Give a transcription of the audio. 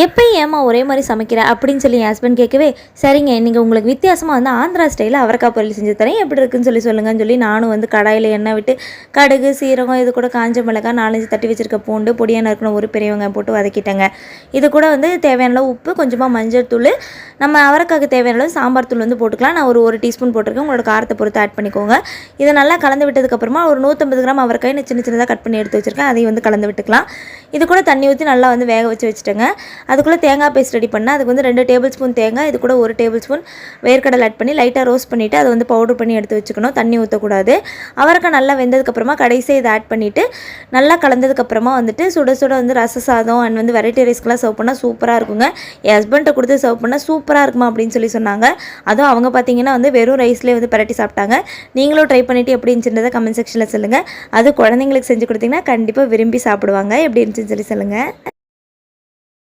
எப்பயும் ஏமா ஒரே மாதிரி சமைக்கிற அப்படின்னு சொல்லி என் ஹஸ்பண்ட் கேட்கவே, சரிங்க நீங்கள் உங்களுக்கு வித்தியாசமாக வந்து ஆந்திரா ஸ்டைலில் அவரைக்காய் பொரியல் செஞ்சு தரேன், எப்படி இருக்குன்னு சொல்லுங்கன்னு சொல்லி நானும் வந்து கடாயில் எண்ணெய் விட்டு கடுகு சீரகம் இது கூட காஞ்ச மிளகாய் 4-5 தட்டி வச்சுருக்க பூண்டு பொடியாக நறுக்கணும் ஒரு பெரிய வெங்காயம் போட்டு வதக்கிட்டேங்க. இது கூட வந்து தேவையான அளவு உப்பு, கொஞ்சமாக மஞ்சள் தூள், நம்ம அவரைக்காய்க்கு தேவையான அளவு சாம்பார் தூள் வந்து போட்டுக்கலாம். நான் ஒரு டீஸ்பூன் போட்டிருக்கேன், உங்களோட காரத்தை பொறுத்து ஆட் பண்ணிக்கோங்க. இதை நல்லா கலந்து விட்டதுக்கப்புறமா ஒரு 150 கிராம் அவரைக்காய் சின்ன சின்னதாக கட் பண்ணி எடுத்து வச்சுருக்கேன், அதையும் வந்து கலந்து விட்டுக்கலாம். இது கூட தண்ணி ஊற்றி நல்லா வந்து வேக வச்சுட்டேங்க. அதுக்குள்ளே தேங்காய் பேஸ்ட் ரெடி பண்ணேன். அதுக்கு வந்து 2 டேபிள் ஸ்பூன் தேங்காய், இது கூட 1 டேபிள் ஸ்பூன் வேர்க்கடலை ஆட் பண்ணி லைட்டாக ரோஸ்ட் பண்ணிவிட்டு அதை வந்து பவுடர் பண்ணி எடுத்து வச்சுக்கணும். தண்ணி ஊற்றக்கூடாது. அவரைக்காய் நல்லா வெந்ததுக்கப்புறமா கடைசியாக இதை ஆட் பண்ணிவிட்டு நல்லா கலந்ததுக்கப்புறமா வந்துட்டு சுட சுட வந்து ரச சாதம் அண்ட் வந்து வெரைட்டி ரைஸ்க்கெலாம் சர்வ் பண்ணால் சூப்பராக இருக்குங்க. என் ஹஸ்பண்ட்டை கொடுத்து சர்வ் பண்ணால் சூப்பராக இருக்குமா அப்படின்னு சொல்லி சொன்னாங்க. அதுவும் அவங்க பார்த்தீங்கன்னா வந்து வெறும் ரைஸ்லேயே வந்து பரட்டி சாப்பிட்டாங்க. நீங்களும் ட்ரை பண்ணிவிட்டு எப்படி இருந்துச்சுன்றதை கமெண்ட் செக்ஷனில் சொல்லுங்கள். அது குழந்தைங்களுக்கு செஞ்சு கொடுத்தீங்கன்னா கண்டிப்பாக விரும்பி சாப்பிடுவாங்க. எப்படி இருந்துச்சுன்னு சொல்லி சொல்லுங்கள்.